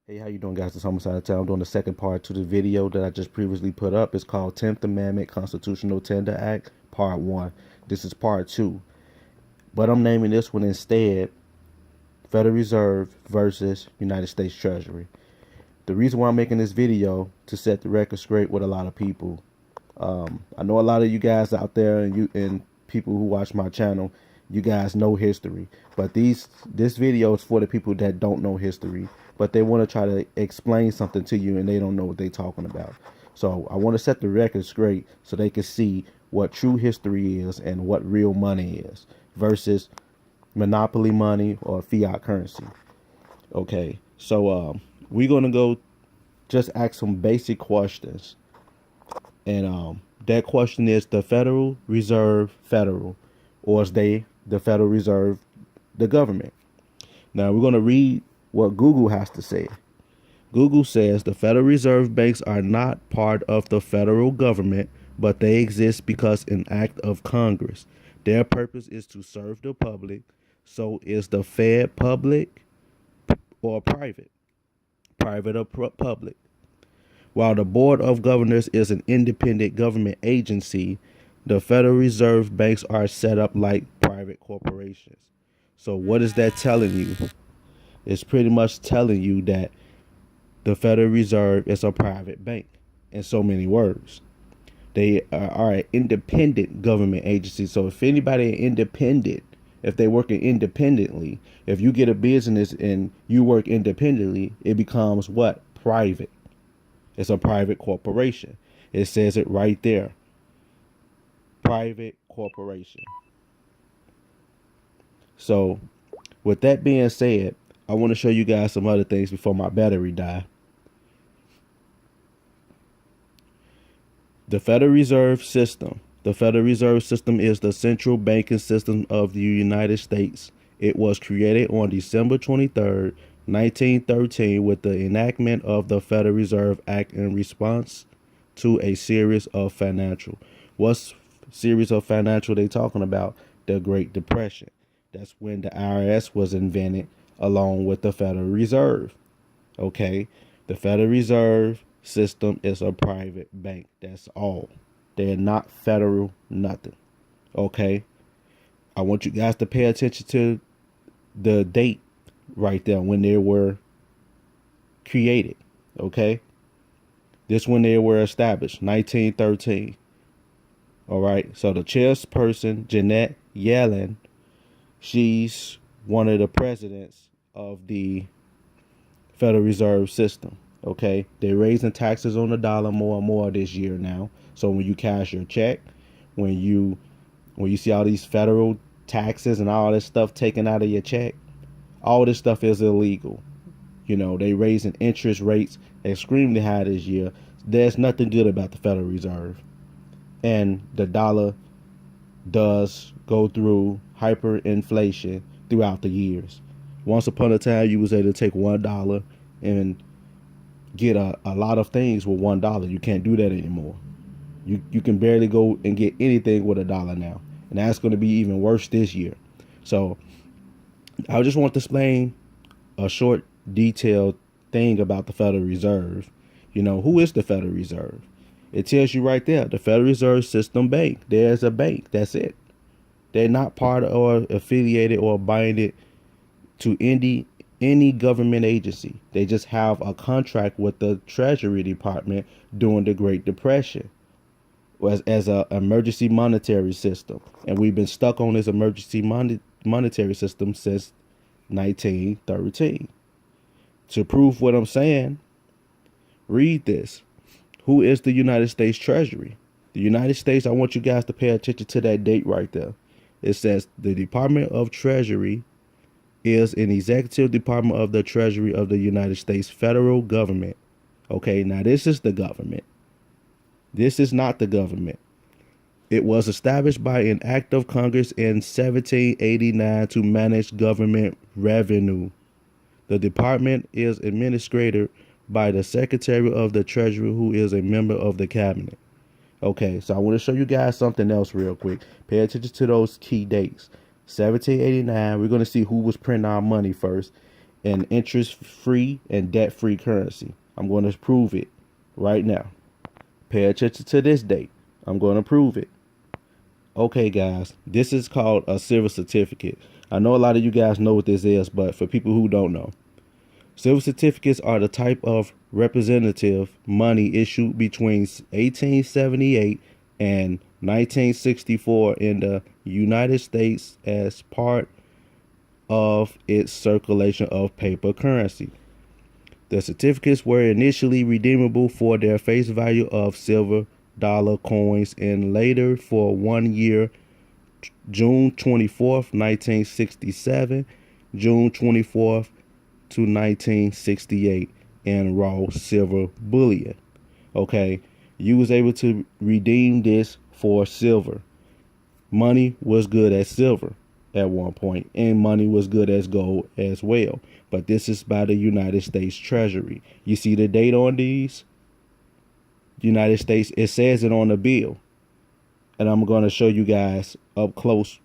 Hey, how you doing, guys? It's Homicide of Town. I'm doing the second part to the video that I just previously put up. It's called 10th Amendment Constitutional Tender Act, Part 1. This is Part 2. But I'm naming this one instead Federal Reserve versus United States Treasury. The reason why I'm making this video to set the record straight with a lot of people. I know a lot of you guys out there and people who watch my channel, you guys know history. But this video is for the people that don't know history, but they want to try to explain something to you and they don't know what they're talking about. So I want to set the record straight so they can see what true history is and what real money is versus monopoly money or fiat currency. Okay, so we're gonna go just ask some basic questions, and that question is: the Federal Reserve federal, or is the Federal Reserve the government? Now we're gonna read what Google has to say. Google says the Federal Reserve banks are not part of the federal government, but they exist because an act of Congress. Their purpose is to serve the public. So is the Fed public or private? Private or public? While the Board of Governors is an independent government agency, the Federal Reserve banks are set up like private corporations. So what is that telling you? It's pretty much telling you that the Federal Reserve is a private bank in so many words. They are an independent government agency. So if anybody independent, if they working independently, if you get a business and you work independently, it becomes what? Private. It's a private corporation. It says it right there. Private corporation. So with that being said, I want to show you guys some other things before my battery die. The Federal Reserve System. The Federal Reserve System is the central banking system of the United States. It was created on December 23rd, 1913 with the enactment of the Federal Reserve Act in response to a series of financial. What series of financial they talking about? The Great Depression. That's when the IRS was invented along with the Federal Reserve. Okay, the Federal Reserve System is a private bank. That's all. They're not federal nothing. Okay, I want you guys to pay attention to the date right there when they were created. Okay, this when they were established, 1913. All right, so the chairperson, Janet Yellen, she's one of the presidents of the Federal Reserve System. Okay, they're raising taxes on the dollar more and more this year now. So when you cash your check, when you see all these federal taxes and all this stuff taken out of your check, all this stuff is illegal. You know, they raising interest rates extremely high this year. There's nothing good about the Federal Reserve. And the dollar does go through hyperinflation throughout the years. Once upon a time, you was able to take $1 and get a lot of things with $1. You can't do that anymore. You can barely go and get anything with $1 now. And that's going to be even worse this year. So I just want to explain a short, detailed thing about the Federal Reserve. You know, who is the Federal Reserve? It tells you right there, the Federal Reserve System Bank. There's a bank. That's it. They're not part of or affiliated or binded to any government agency. They just have a contract with the Treasury Department during the Great Depression as an emergency monetary system. And we've been stuck on this emergency monetary system since 1913. To prove what I'm saying, read this. Who is the United States Treasury? The United States, I want you guys to pay attention to that date right there. It says the Department of Treasury is an executive department of the Treasury of the United States federal government. Okay, now this is the government. This is not the government. It was established by an act of Congress in 1789 to manage government revenue. The department is administered by the Secretary of the Treasury, who is a member of the cabinet. Okay, so I want to show you guys something else real quick. Pay attention to those key dates. 1789, we're going to see who was printing our money first. an interest-free and debt-free currency. I'm going to prove it right now. Pay attention to this date. I'm going to prove it. Okay, guys, this is called a silver certificate. I know a lot of you guys know what this is, but for people who don't know, silver certificates are the type of representative money issued between 1878 and 1964 in the United States as part of its circulation of paper currency. The certificates were initially redeemable for their face value of silver dollar coins and later for 1 year, June 24th, 1967, June 24th to 1968 in raw silver bullion. Okay, you was able to redeem this for silver. Money was good as silver at one point, and money was good as gold as well. But this is by the United States Treasury. You see the date on these? United States, it says it on the bill. And I'm going to show you guys up close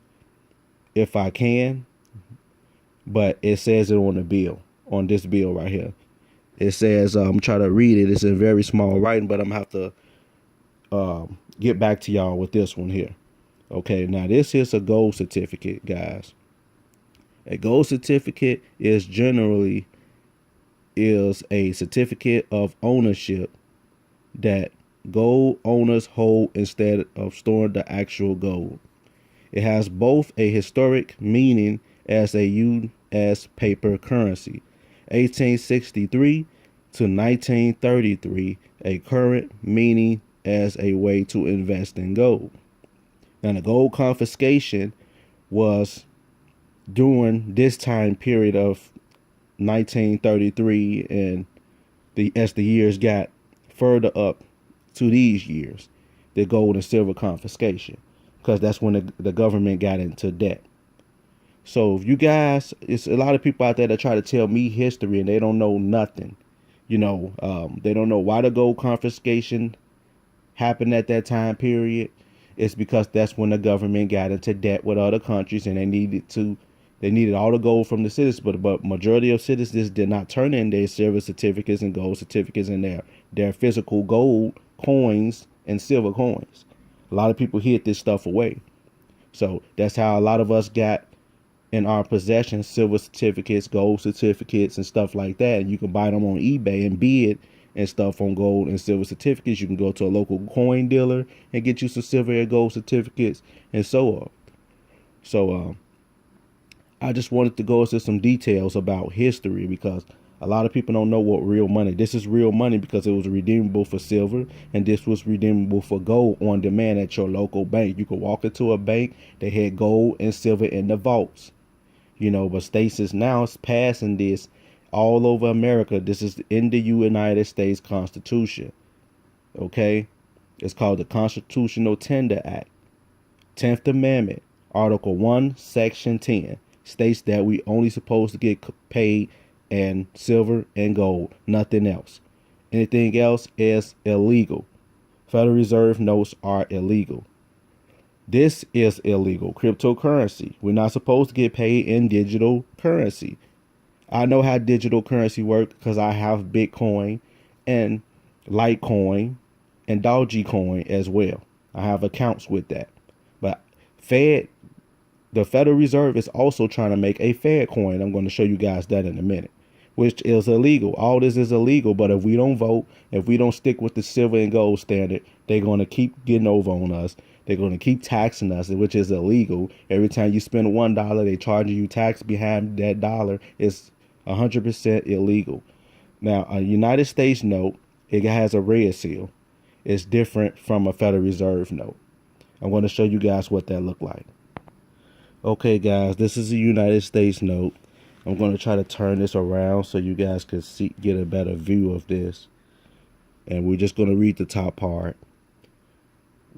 if I can. But it says it on the bill, on this bill right here. It says, I'm trying to read it. It's in very small writing, but I'm going to have to get back to y'all with this one here. Okay, now this is a gold certificate, guys. A gold certificate is generally a certificate of ownership that gold owners hold instead of storing the actual gold. It has both a historic meaning as a U.S. paper currency, 1863 to 1933, a current meaning as a way to invest in gold. Now, the gold confiscation was during this time period of 1933, and as the years got further up to these years, the gold and silver confiscation, because that's when the government got into debt. So if you guys, it's a lot of people out there that try to tell me history and they don't know nothing. They don't know why the gold confiscation happened at that time period. It's because that's when the government got into debt with other countries, and they needed all the gold from the citizens, but majority of citizens did not turn in their silver certificates and gold certificates and their physical gold coins and silver coins. A lot of people hid this stuff away. So that's how a lot of us got in our possession silver certificates, gold certificates, and stuff like that. And you can buy them on eBay and bid and stuff on gold and silver certificates. You can go to a local coin dealer and get you some silver and gold certificates and so on. So I just wanted to go into some details about history, because a lot of people don't know what real money. This is real money because it was redeemable for silver, and this was redeemable for gold on demand at your local bank. You could walk into a bank, they had gold and silver in the vaults. But states is now passing this all over America. This is in the United States Constitution. Okay? It's called the Constitutional Tender Act. 10th Amendment, Article 1, Section 10. States that we only supposed to get paid in silver and gold, nothing else. Anything else is illegal. Federal Reserve notes are illegal. This is illegal. Cryptocurrency. We're not supposed to get paid in digital currency. I know how digital currency works because I have Bitcoin and Litecoin and Dogecoin as well. I have accounts with that. But the Federal Reserve is also trying to make a Fedcoin. I'm going to show you guys that in a minute, which is illegal. All this is illegal, but if we don't vote, if we don't stick with the silver and gold standard, they're going to keep getting over on us. They're going to keep taxing us, which is illegal. Every time you spend $1, they charge you tax behind that dollar. It's 100% illegal. Now, a United States note, it has a red seal. It's different from a Federal Reserve note. I'm going to show you guys what that looked like. Okay, guys, this is a United States note. I'm going to try to turn this around so you guys can get a better view of this. And we're just going to read the top part.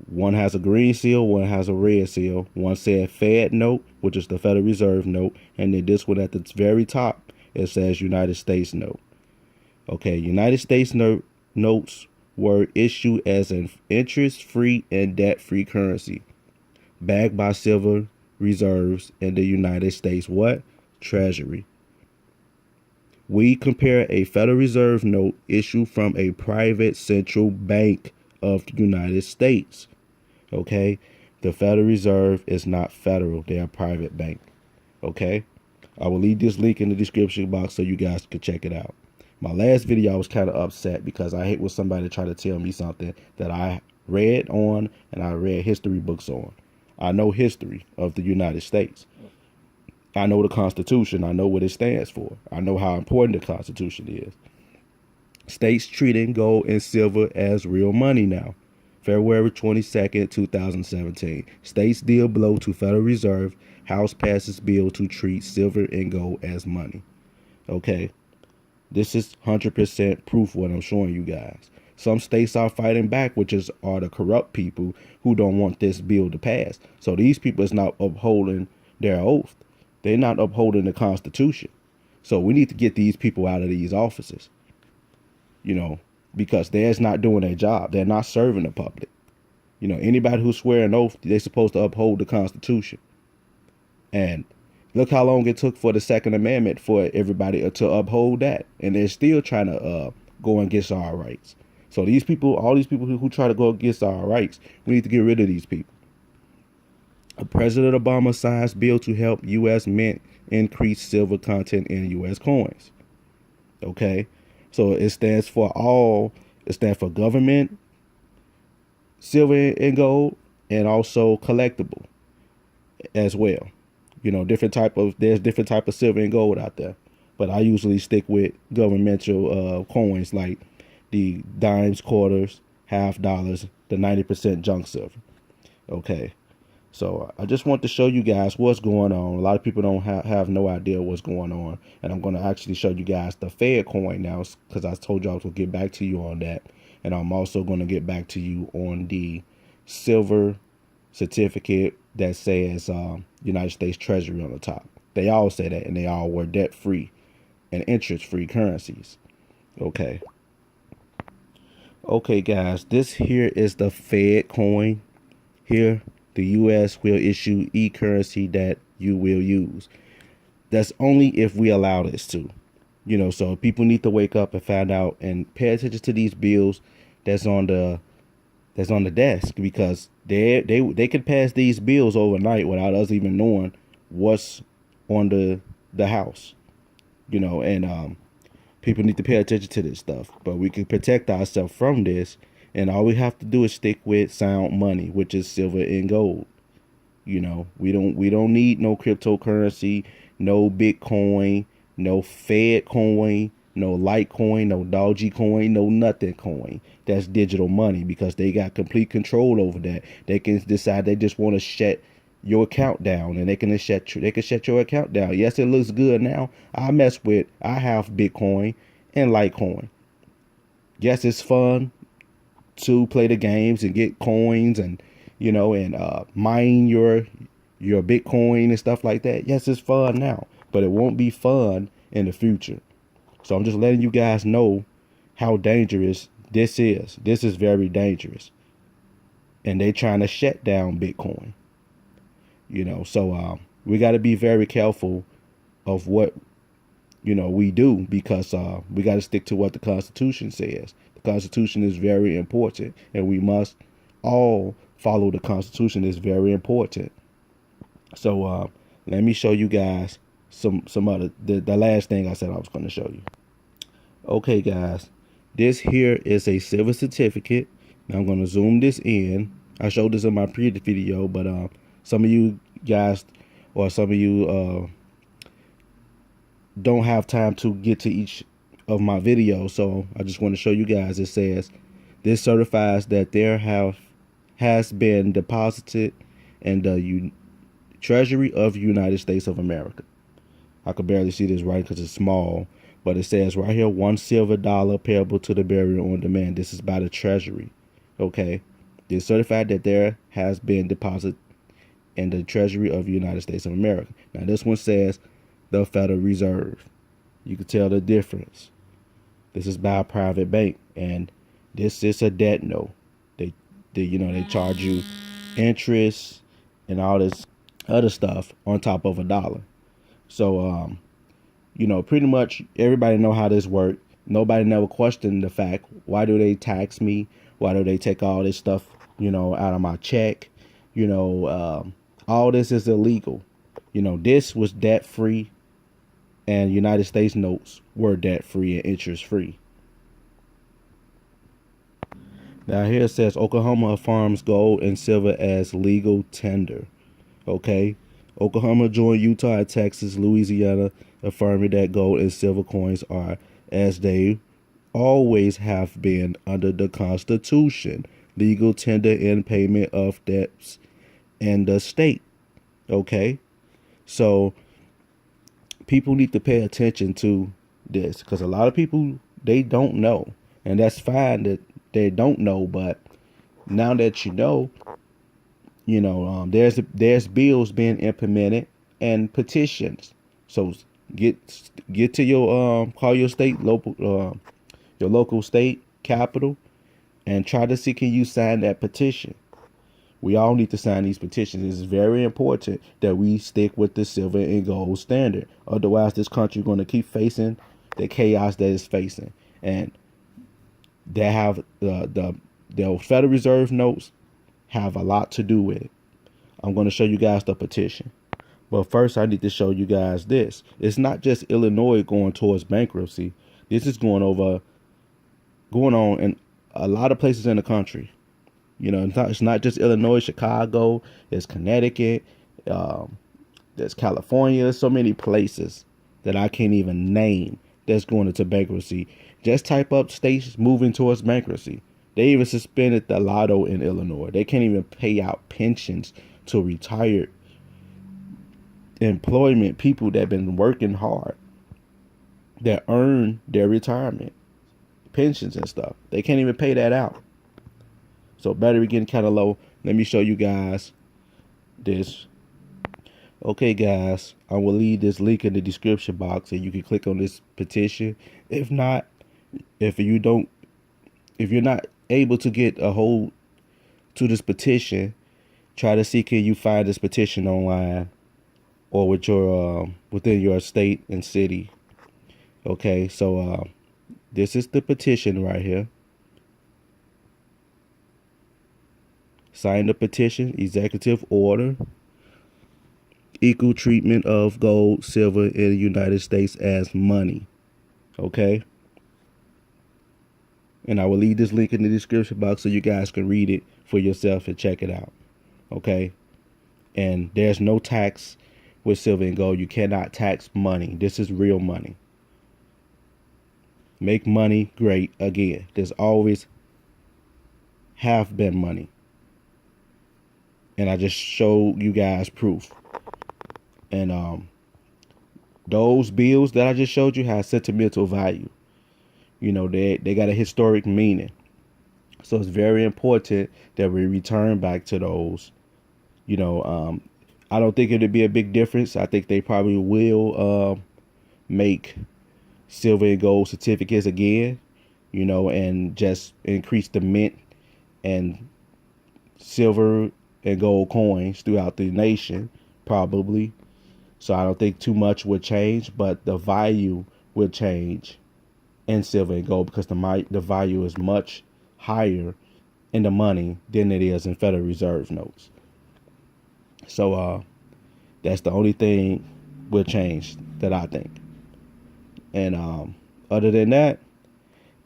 One has a green seal, one has a red seal. One said Fed note, which is the Federal Reserve note. And then this one at the very top, it says United States note. Okay, United States notes were issued as an interest-free and debt-free currency, backed by silver reserves in the United States Treasury. We compare a Federal Reserve note issued from a private central bank of the United States. Okay? The Federal Reserve is not federal. They're a private bank. Okay? I will leave this link in the description box so you guys can check it out. My last video, I was kind of upset because I hate when somebody try to tell me something that I read on and I read history books on. I know history of the United States. I know the Constitution. I know what it stands for. I know how important the Constitution is. States treating gold and silver as real money now. February 22nd, 2017. States deal blow to Federal Reserve. House passes bill to treat silver and gold as money. Okay. This is 100% proof what I'm showing you guys. Some states are fighting back, which are the corrupt people who don't want this bill to pass. So these people is not upholding their oath. They're not upholding the Constitution. So we need to get these people out of these offices, because they're not doing their job. They're not serving the public. Anybody who swear an oath, they're supposed to uphold the Constitution. And look how long it took for the Second Amendment for everybody to uphold that. And they're still trying to go against our rights. So these people, all these people who try to go against our rights, we need to get rid of these people. President Obama signs bill to help U.S. mint increase silver content in U.S. coins. Okay. So it stands for government, silver and gold, and also collectible as well. There's different type of silver and gold out there, but I usually stick with governmental coins like the dimes, quarters, $50, the 90% junk silver. Okay, so I just want to show you guys what's going on. A lot of people don't have no idea what's going on, and I'm going to actually show you guys the Fedcoin now, because I told you I was going to get back to you on that, and I'm also going to get back to you on the silver certificate that says United States Treasury on the top. They all say that, and they all were debt-free and interest-free currencies. Okay. Okay, guys, this here is the Fedcoin. Here, the U.S. will issue e-currency that you will use. That's only if we allow this to. So people need to wake up and find out and pay attention to these bills that's on the desk, because they could pass these bills overnight without us even knowing what's on the house. And people need to pay attention to this stuff. But we can protect ourselves from this, and all we have to do is stick with sound money, which is silver and gold. We don't need no cryptocurrency, no Bitcoin, no Fedcoin, no Litecoin, no Dogecoin, no nothing coin. That's digital money, because they got complete control over that. They can decide they just want to shut your account down, and they can shut your account down. Yes, it looks good now. I have Bitcoin and Litecoin. Yes, it's fun to play the games and get coins and mine your Bitcoin and stuff like that. Yes, it's fun now, but it won't be fun in the future. So I'm just letting you guys know how dangerous this is. This is very dangerous. And they trying to shut down Bitcoin. So we got to be very careful of what, we do, because we got to stick to what the Constitution says. The Constitution is very important, and we must all follow the Constitution. It's very important. So let me show you guys some other, the last thing I said I was going to show you. Okay, guys, this here is a silver certificate. Now I'm going to zoom this in. I showed this in my previous video, but some of you guys, or some of you don't have time to get to each of my videos, so I just want to show you guys. It says this certifies that there has been deposited in the Treasury of the United States of America. I could barely see this right because it's small, but it says right here, $1 silver payable to the bearer on demand. This is by the Treasury. Okay, it's certified that there has been deposited in the Treasury of the United States of America. Now this one says the Federal Reserve. You can tell the difference. This is by a private bank, and this is a debt note. They charge you interest and all this other stuff on top of $1. So Pretty much everybody know how this works. Nobody never questioned the fact, why do they tax me? Why do they take all this stuff, out of my check? All this is illegal. This was debt free, and United States notes were debt free and interest free. Now here it says Oklahoma affirms gold and silver as legal tender. Okay. Oklahoma joined Utah and Texas, Louisiana, affirming that gold and silver coins are, as they always have been under the Constitution, legal tender in payment of debts in the state. Okay. So people need to pay attention to this, because a lot of people, they don't know. And that's fine that they don't know, but now that there's bills being implemented and petitions. So get to your call your local state capital and try to see, can you sign that petition. We all need to sign these petitions. It's very important that we stick with the silver and gold standard. Otherwise, this country is going to keep facing the chaos that it's facing. And they have the Federal Reserve notes have a lot to do with it. I'm going to show you guys the petition. But first, I need to show you guys this. It's not just Illinois going towards bankruptcy. This is going on in a lot of places in the country. It's not just Illinois, Chicago, there's Connecticut, there's California. There's so many places that I can't even name that's going into bankruptcy. Just type up states moving towards bankruptcy. They even suspended the lotto in Illinois. They can't even pay out pensions to retired employment people that have been working hard, that earn their retirement pensions and stuff. They can't even pay that out. So battery getting kind of low. Let me show you guys this. Okay, guys, I will leave this link in the description box, and you can click on this petition. If not, if you're not able to get a hold to this petition, try to see, can you find this petition online or with your within your state and city. Okay, so this is the petition right here. Sign the petition, executive order, equal treatment of gold, silver in the United States as money. Okay. And I will leave this link in the description box so you guys can read it for yourself and check it out. Okay. And there's no tax with silver and gold. You cannot tax money. This is real money. Make money great again. There's always have been money. And I just showed you guys proof. And those bills that I just showed you have sentimental value. They got a historic meaning. So it's very important that we return back to those. I don't think it'd be a big difference. I think they probably will make silver and gold certificates again, and just increase the mint and silver and gold coins throughout the nation, probably. So I don't think too much would change, but the value would change in silver and gold, because the value is much higher in the money than it is in Federal Reserve notes. So that's the only thing will change that I think. And other than that,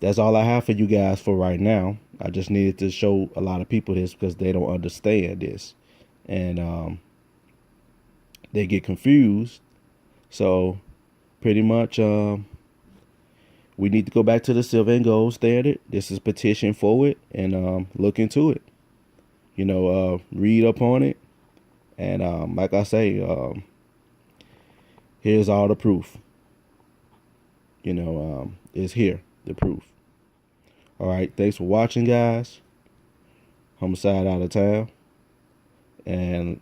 that's all I have for you guys for right now. I just needed to show a lot of people this because they don't understand this. And they get confused. So pretty much we need to go back to the silver and gold standard. This is petition for it, and look into it. Read up on it. And like I say, here's all the proof. It's here, the proof. All right, thanks for watching, guys. Homicide out of town. And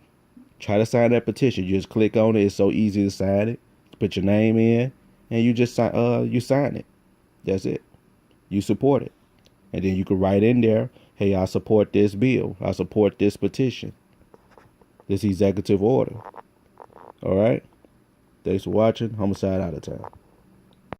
try to sign that petition. You just click on it. It's so easy to sign it. Put your name in, and you just sign it. That's it. You support it. And then you can write in there, hey, I support this bill. I support this petition. This executive order. All right. Thanks for watching. Homicide out of town.